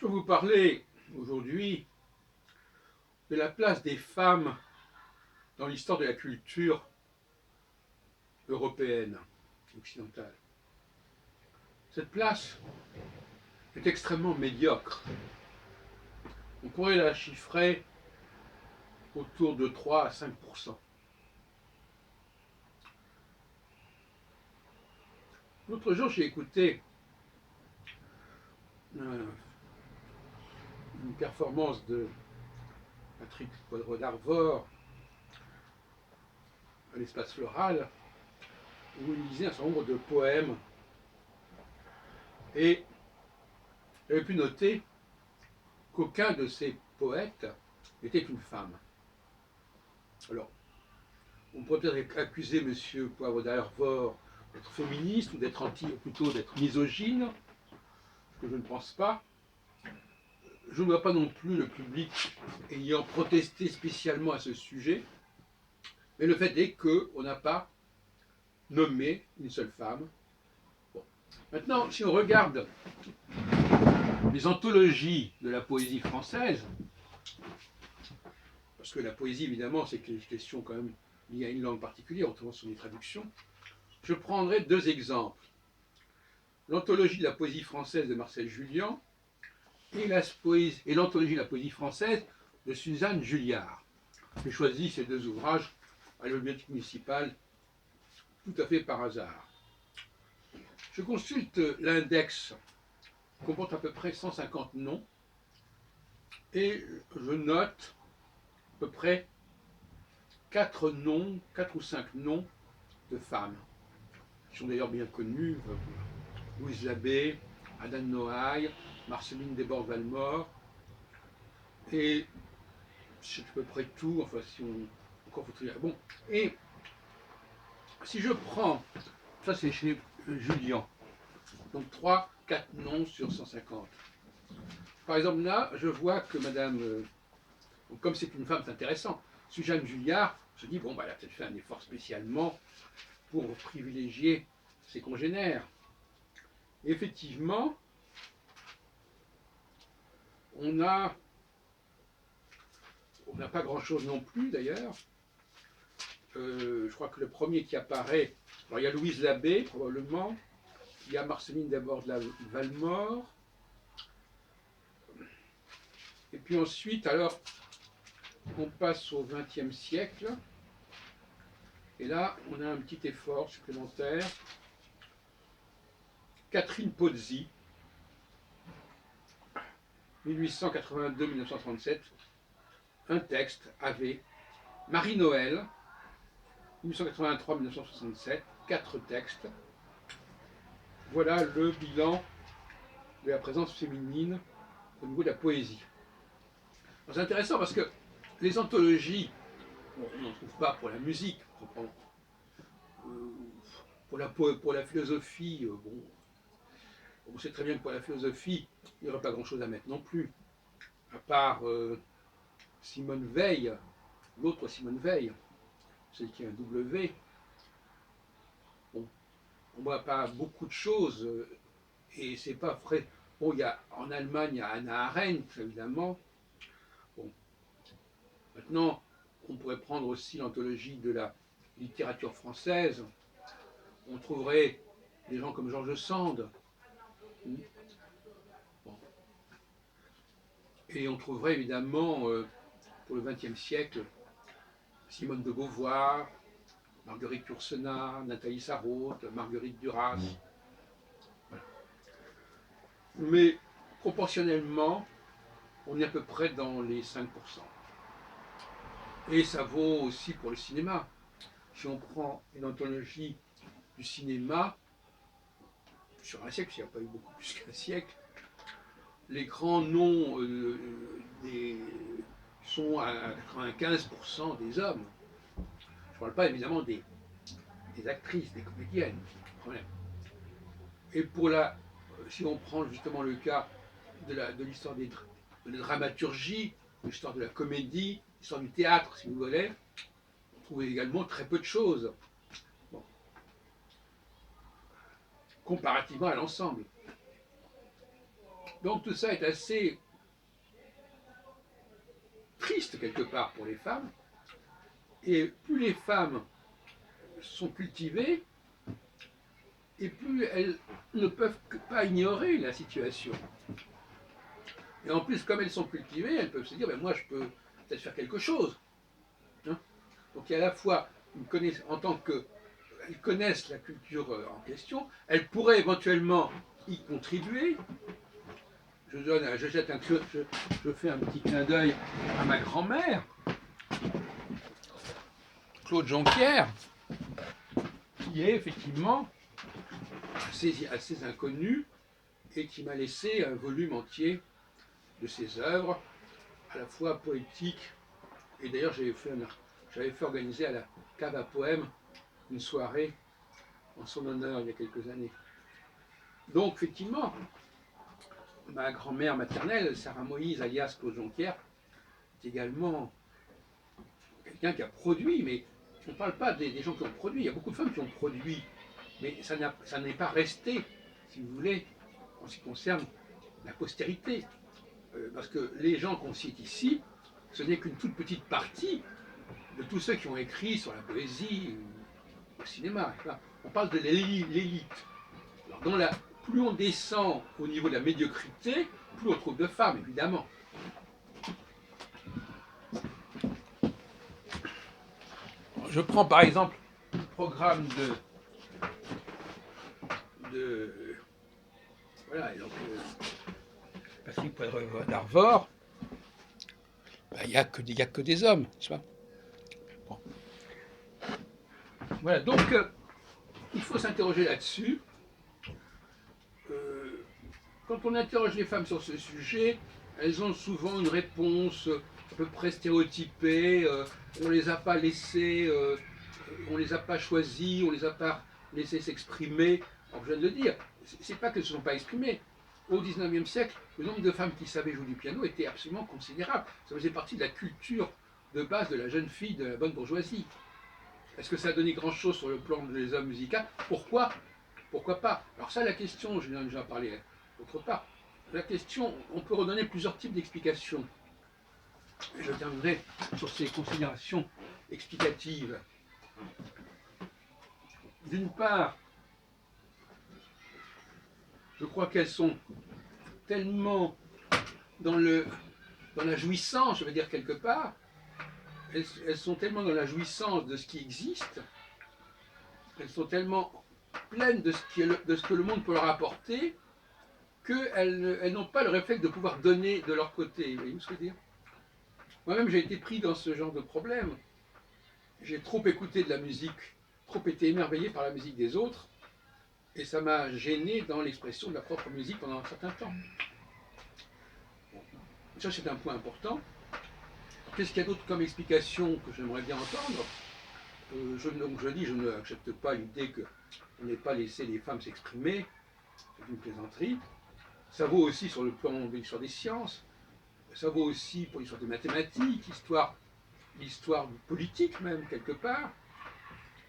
vais vous parler aujourd'hui de la place des femmes dans l'histoire de la culture européenne, occidentale. Cette place est extrêmement médiocre. On pourrait la chiffrer autour de 3 à 5%. L'autre jour, j'ai écouté une performance de Patrick Poivre d'Arvor à l'Espace Floral, où il lisait un certain nombre de poèmes. Et j'avais pu noter qu'aucun de ces poètes n'était une femme. Alors, on pourrait peut-être accuser M. Poivre d'Arvor d'être féministe ou d'être plutôt d'être misogyne, ce que je ne pense pas. Je ne vois pas non plus le public ayant protesté spécialement à ce sujet, mais le fait est qu'on n'a pas nommé une seule femme. Bon. Maintenant, si on regarde les anthologies de la poésie française, parce que la poésie, évidemment, c'est une question quand même liée à une langue particulière, autrement ce sont des traductions, je prendrai deux exemples. L'anthologie de la poésie française de Marcel Jullian et l'anthologie de la poésie française de Suzanne Julliard. J'ai choisi ces deux ouvrages à la bibliothèque municipale tout à fait par hasard. Je consulte l'index qui comporte à peu près 150 noms et je note à peu près 4 ou 5 noms de femmes, qui sont d'ailleurs bien connues, Louise Labbé, Ada Noailles, Marceline Desbordes-Valmore, et c'est à peu près tout, enfin si on... Encore faut dire. Bon, et si je prends, ça c'est chez Jullian, donc 3, 4 noms sur 150. Par exemple là, je vois que madame, comme c'est une femme, c'est intéressant, Suzanne Julliard, je dis, bon, bah, elle a peut-être fait un effort spécialement pour privilégier ses congénères. Et effectivement, on n'a pas grand-chose non plus d'ailleurs. Je crois que le premier qui apparaît, alors il y a Louise Labbé probablement, il y a Marceline Desbordes-Valmore, et puis ensuite, alors, on passe au XXe siècle, et là, on a un petit effort supplémentaire. Catherine Pozzi, 1882-1937, un texte avait Marie-Noël, 1883-1967, 4 textes. Voilà le bilan de la présence féminine au niveau de la poésie. C'est intéressant parce que les anthologies, on n'en trouve pas pour la musique, pour la philosophie, bon, on sait très bien que pour la philosophie, il n'y aurait pas grand-chose à mettre non plus, à part Simone Veil, l'autre Simone Veil, celle qui a un W. Bon, on ne voit pas beaucoup de choses, et c'est pas vrai. Bon, en Allemagne, il y a Hannah Arendt, évidemment. Bon. Maintenant, on pourrait prendre aussi l'anthologie de la littérature française. On trouverait des gens comme George Sand. Bon. Et on trouverait évidemment, pour le XXe siècle, Simone de Beauvoir, Marguerite Yourcenar, Nathalie Sarraute, Marguerite Duras. Voilà. Mais proportionnellement, on est à peu près dans les 5%. Et ça vaut aussi pour le cinéma. Si on prend une anthologie du cinéma, sur un siècle, il n'y a pas eu beaucoup plus qu'un siècle, les grands noms sont à 95% des hommes. Je ne parle pas évidemment des actrices, des comédiennes. Et si on prend justement le cas de l'histoire de la dramaturgie, de l'histoire de la comédie, l'histoire du théâtre, si vous voulez, on trouve également très peu de choses. Bon. Comparativement à l'ensemble. Donc tout ça est assez triste quelque part pour les femmes. Et plus les femmes sont cultivées, et plus elles ne peuvent pas ignorer la situation. Et en plus, comme elles sont cultivées, elles peuvent se dire, ben moi je peux peut-être faire quelque chose. Hein. Donc il y a à la fois en tant qu'elles connaissent la culture en question, elles pourraient éventuellement y contribuer. Je fais un petit clin d'œil à ma grand-mère, Claude Jonquière, qui est effectivement assez inconnu et qui m'a laissé un volume entier de ses œuvres, à la fois poétiques, et d'ailleurs j'avais fait organiser à la cave à poèmes une soirée en son honneur il y a quelques années. Donc effectivement, ma grand-mère maternelle, Sarah Moïse, alias Claude Jonquière, est également quelqu'un qui a produit, mais on ne parle pas des gens qui ont produit, il y a beaucoup de femmes qui ont produit, mais ça n'est pas resté, si vous voulez, en ce qui concerne la postérité. Parce que les gens qu'on cite ici, ce n'est qu'une toute petite partie de tous ceux qui ont écrit sur la poésie, au cinéma. On parle de l'élite. Plus on descend au niveau de la médiocrité, plus on trouve de femmes, évidemment. Je prends par exemple le programme voilà, donc Patrick Poivre d'Arvor, il n'y a que des hommes, n'est-ce pas? Bon. Voilà, donc il faut s'interroger là-dessus. Quand on interroge les femmes sur ce sujet, elles ont souvent une réponse à peu près stéréotypée. On ne les a pas laissées, on ne les a pas choisies, on ne les a pas laissées s'exprimer. Alors je viens de le dire, c'est pas qu'elles ne se sont pas exprimées. Au XIXe siècle, le nombre de femmes qui savaient jouer du piano était absolument considérable. Ça faisait partie de la culture de base de la jeune fille de la bonne bourgeoisie. Est-ce que ça a donné grand-chose sur le plan des hommes musicaux? Pourquoi pas? Alors ça, la question, je viens déjà parler d'autre part. La question, on peut redonner plusieurs types d'explications. Je terminerai sur ces considérations explicatives. D'une part, je crois qu'elles sont tellement dans la jouissance, je veux dire quelque part, elles sont tellement dans la jouissance de ce qui existe, elles sont tellement pleines de ce que le monde peut leur apporter, qu'elles n'ont pas le réflexe de pouvoir donner de leur côté. Vous voyez ce que je veux dire? Moi-même, j'ai été pris dans ce genre de problème. J'ai trop écouté de la musique, trop été émerveillé par la musique des autres, et ça m'a gêné dans l'expression de la propre musique pendant un certain temps. Bon. Ça, c'est un point important. Qu'est-ce qu'il y a d'autre comme explication que j'aimerais bien entendre? Je n'accepte pas l'idée qu'on n'ait pas laissé les femmes s'exprimer. C'est une plaisanterie. Ça vaut aussi sur le plan de l'histoire des sciences. Ça vaut aussi pour l'histoire des mathématiques, l'histoire politique même, quelque part,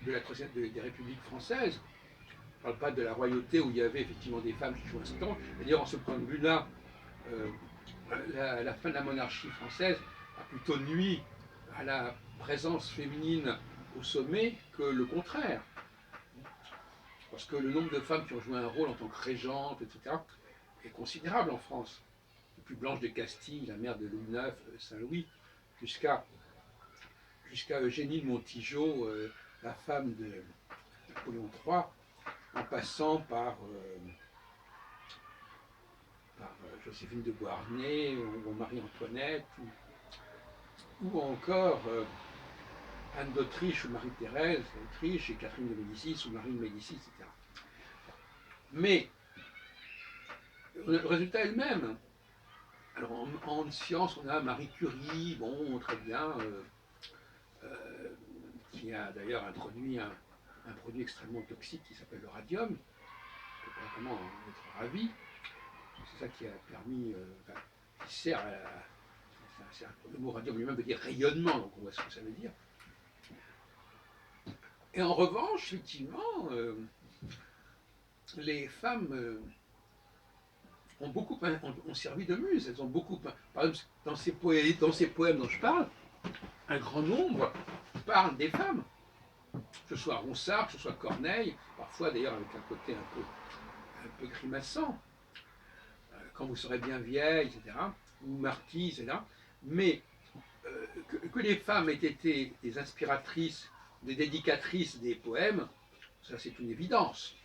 des républiques françaises. Je ne parle pas de la royauté où il y avait effectivement des femmes qui jouaient un certain rôle. D'ailleurs, en ce point de vue-là, la fin de la monarchie française a plutôt nui à la présence féminine au sommet que le contraire. Parce que le nombre de femmes qui ont joué un rôle en tant que régente, etc., est considérable en France. Depuis Blanche de Castille, la mère de Louis IX, Saint-Louis, jusqu'à Eugénie de Montijo, la femme de Napoléon III, en passant par Joséphine de Beauharnais, ou Marie-Antoinette, ou encore Anne d'Autriche ou Marie-Thérèse d'Autriche, et Catherine de Médicis ou Marie de Médicis, etc. Mais le résultat est le même. Alors en sciences, on a Marie Curie, bon, très bien, qui a d'ailleurs introduit un produit extrêmement toxique qui s'appelle le radium. On peut vraiment en être ravi. C'est ça qui a permis, qui sert à le mot radium lui-même veut dire rayonnement, donc on voit ce que ça veut dire. Et en revanche, effectivement, les femmes ont servi de muse. Elles ont beaucoup, par exemple, dans ces poèmes dont je parle, un grand nombre parlent des femmes, que ce soit Ronsard, que ce soit Corneille, parfois d'ailleurs avec un côté un peu grimaçant, quand vous serez bien vieille, etc., ou marquise, etc. Mais que les femmes aient été des inspiratrices, des dédicatrices des poèmes, ça c'est une évidence.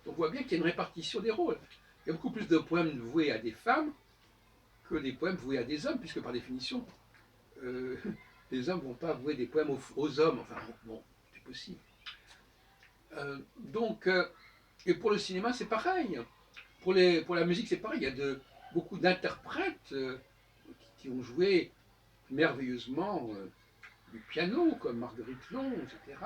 On voit bien qu'il y a une répartition des rôles. Il y a beaucoup plus de poèmes voués à des femmes que des poèmes voués à des hommes, puisque par définition, les hommes ne vont pas vouer des poèmes aux hommes. Enfin, bon, c'est possible. Et pour le cinéma, c'est pareil. Pour la musique, c'est pareil. Il y a beaucoup d'interprètes qui ont joué merveilleusement du piano, comme Marguerite Long, etc.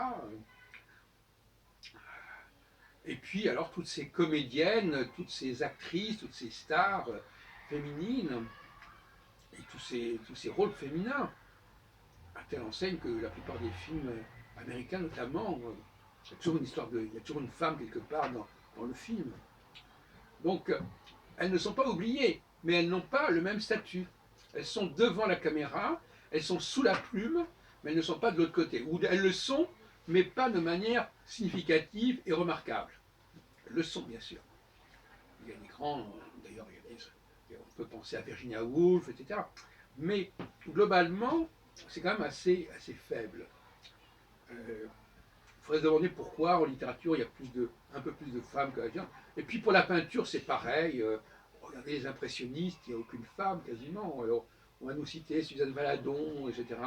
Et puis, alors, toutes ces comédiennes, toutes ces actrices, toutes ces stars féminines, et tous ces rôles féminins, à telle enseigne que la plupart des films américains, notamment, il y a toujours il y a toujours une femme quelque part dans le film. Donc, elles ne sont pas oubliées, mais elles n'ont pas le même statut. Elles sont devant la caméra, elles sont sous la plume, mais elles ne sont pas de l'autre côté. Ou elles le sont, mais pas de manière significative et remarquable. Elles le sont, bien sûr. Il y a des grands, d'ailleurs, on peut penser à Virginia Woolf, etc. Mais globalement, c'est quand même assez faible. Il faudrait se demander pourquoi en littérature il y a un peu plus de femmes que d'hommes. Et puis pour la peinture, c'est pareil. Regardez les impressionnistes, il n'y a aucune femme quasiment. Alors, on va nous citer Suzanne Valadon, etc.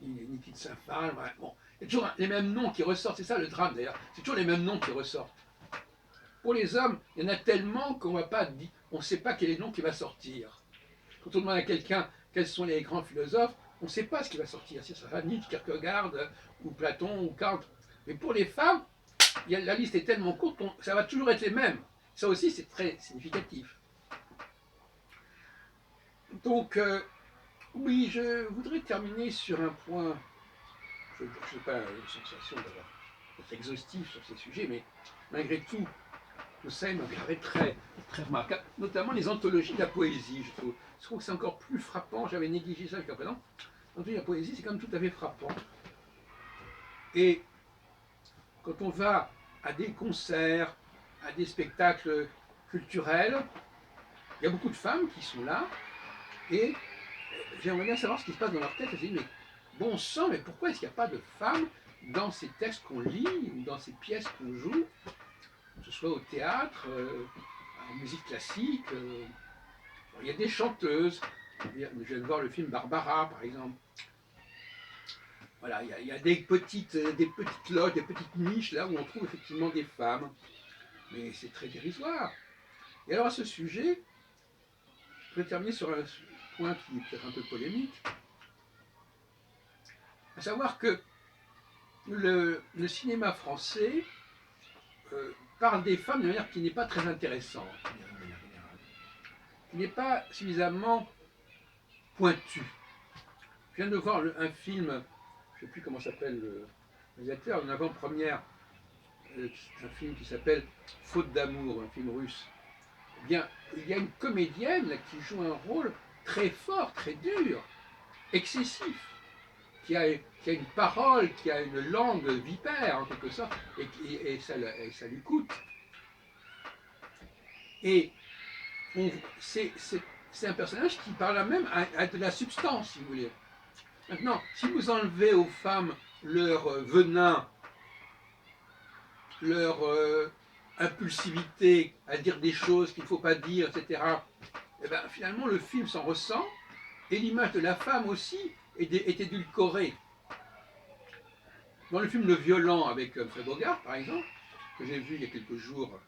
Niki de Saint-Phal. Bon, il y a toujours les mêmes noms qui ressortent. C'est ça le drame d'ailleurs. C'est toujours les mêmes noms qui ressortent. Pour les hommes, il y en a tellement qu'on ne sait pas quel est le nom qui va sortir. Quand on demande à quelqu'un quels sont les grands philosophes, on ne sait pas ce qui va sortir. Si ça sera Nietzsche, Kierkegaard, ou Platon, ou Kant. Mais pour les femmes, la liste est tellement courte, ça va toujours être les mêmes. Ça aussi, c'est très significatif. Donc, oui, je voudrais terminer sur un point. Je n'ai pas la sensation d'être exhaustif sur ces sujets, mais malgré tout, ça me paraît très remarquable, notamment les anthologies de la poésie, je trouve. Je trouve que c'est encore plus frappant, j'avais négligé ça jusqu'à présent. L'anthologie de la poésie, c'est quand même tout à fait frappant. Et quand on va à des concerts, à des spectacles culturels, il y a beaucoup de femmes qui sont là, et j'aimerais bien savoir ce qui se passe dans leur tête. Je me dis, mais bon sang, mais pourquoi est-ce qu'il n'y a pas de femmes dans ces textes qu'on lit, ou dans ces pièces qu'on joue, que ce soit au théâtre, en musique classique. Il y a des chanteuses. Je viens de voir le film Barbara, par exemple. Voilà, il y a des petites loges, des petites niches là où on trouve effectivement des femmes. Mais c'est très dérisoire. Et alors à ce sujet, je vais terminer sur un point qui est peut-être un peu polémique. À savoir que le cinéma français parle des femmes de manière qui n'est pas très intéressante, qui n'est pas suffisamment pointue. Je viens de voir un film, je ne sais plus comment s'appelle le réalisateur, une avant-première, un film qui s'appelle Faute d'amour, un film russe. Eh bien, il y a une comédienne là, qui joue un rôle très fort, très dur, excessif, qui a une parole, qui a une langue vipère en quelque sorte, et ça lui coûte. Et c'est un personnage qui parle même à de la substance, si vous voulez. Maintenant, si vous enlevez aux femmes leur venin, leur impulsivité à dire des choses qu'il ne faut pas dire, etc., et bien, finalement, le film s'en ressent, et l'image de la femme aussi est édulcorée. Dans le film Le Violent avec Humphrey Bogart, par exemple, que j'ai vu il y a quelques jours,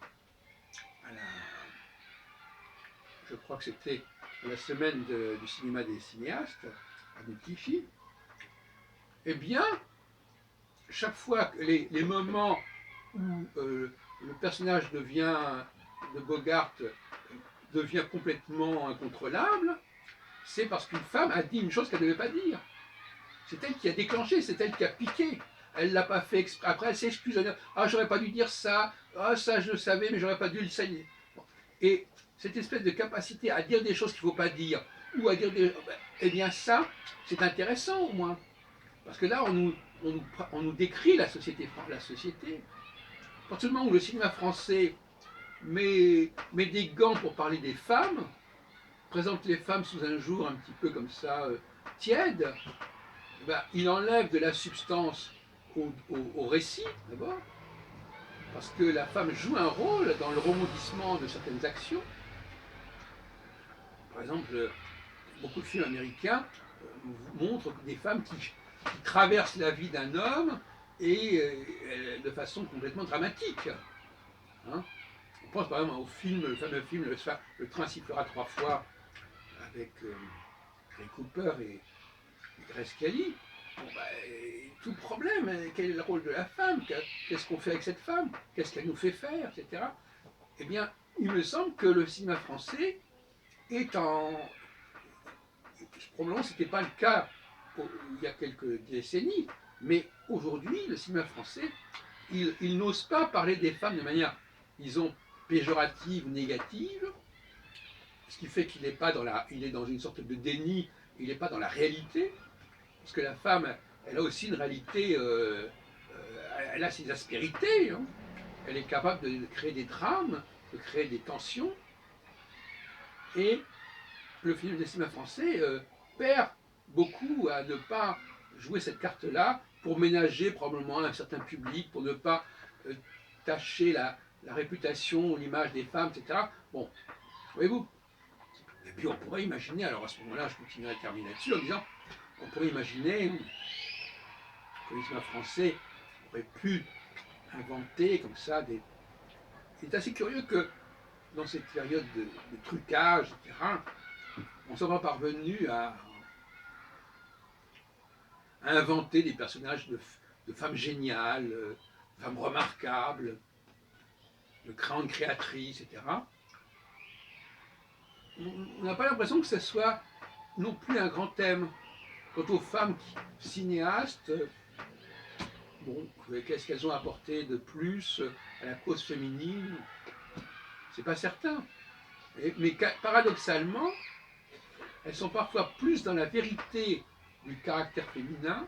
je crois que c'était la semaine du cinéma des cinéastes, à Clichy, eh bien, chaque fois que les moments où le personnage de Bogart devient complètement incontrôlable, c'est parce qu'une femme a dit une chose qu'elle ne devait pas dire. C'est elle qui a déclenché, c'est elle qui a piqué. Elle ne l'a pas fait exprès. Après, elle s'excuse. Ah, j'aurais pas dû dire ça. Ah, ça, je le savais, mais j'aurais pas dû le saigner. Et cette espèce de capacité à dire des choses qu'il ne faut pas dire, ou à dire des... Eh bien ça, c'est intéressant au moins. Parce que là, on nous décrit la société. La société. À partir du moment où le cinéma français met des gants pour parler des femmes, présente les femmes sous un jour un petit peu comme ça, tiède, ben, il enlève de la substance au récit, d'abord, parce que la femme joue un rôle dans le rebondissement de certaines actions. Par exemple, beaucoup de films américains montrent des femmes qui traversent la vie d'un homme et de façon complètement dramatique. Hein, on pense par exemple au film, le fameux film Le train sifflera 3 fois avec Ray Cooper et Grace Kelly. Bon, bah, tout problème, quel est le rôle de la femme? Qu'est-ce qu'on fait avec cette femme? Qu'est-ce qu'elle nous fait faire, etc. Eh bien, il me semble que le cinéma français est en... Probablement, ce n'était pas le cas il y a quelques décennies, mais aujourd'hui, le cinéma français, il n'ose pas parler des femmes de manière, disons, péjorative, négative, ce qui fait qu'il n'est pas dans la... Il est dans une sorte de déni, il n'est pas dans la réalité, parce que la femme, elle a aussi une réalité, elle a ses aspérités, hein. Elle est capable de créer des drames, de créer des tensions, et le film de cinéma français perd beaucoup à ne pas jouer cette carte-là pour ménager probablement un certain public, pour ne pas tâcher la réputation, l'image des femmes, etc. Bon, voyez-vous. Et puis on pourrait imaginer, alors à ce moment-là, je continuerai à terminer là-dessus en disant, on pourrait imaginer que le cinéma français aurait pu inventer comme ça des... C'est assez curieux que dans cette période de trucage, etc., on ne soit pas parvenu à inventer des personnages de femmes géniales, de femmes remarquables, de grandes créatrices, etc. On n'a pas l'impression que ce soit non plus un grand thème. Quant aux femmes cinéastes, bon, qu'est-ce qu'elles ont apporté de plus à la cause féminine? C'est pas certain. Mais paradoxalement, elles sont parfois plus dans la vérité du caractère féminin,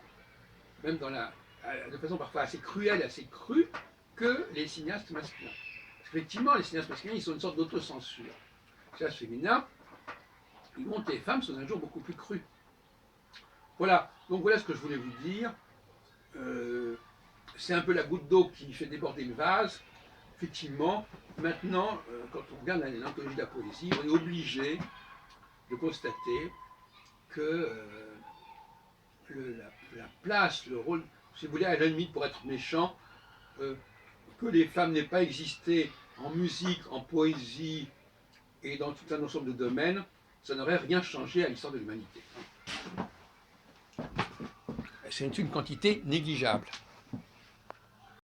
même de façon parfois assez cruelle, assez crue, que les cinéastes masculins. Parce qu'effectivement, les cinéastes masculins, ils ont une sorte d'autocensure. Les cinéastes féminins, ils montrent les femmes sous un jour beaucoup plus cru. Voilà, donc voilà ce que je voulais vous dire. C'est un peu la goutte d'eau qui fait déborder le vase. Effectivement, maintenant, quand on regarde l'anthologie de la poésie, on est obligé de constater que la place, le rôle, si vous voulez, à la limite pour être méchant, que les femmes n'aient pas existé en musique, en poésie et dans tout un ensemble de domaines, ça n'aurait rien changé à l'histoire de l'humanité. C'est une quantité négligeable.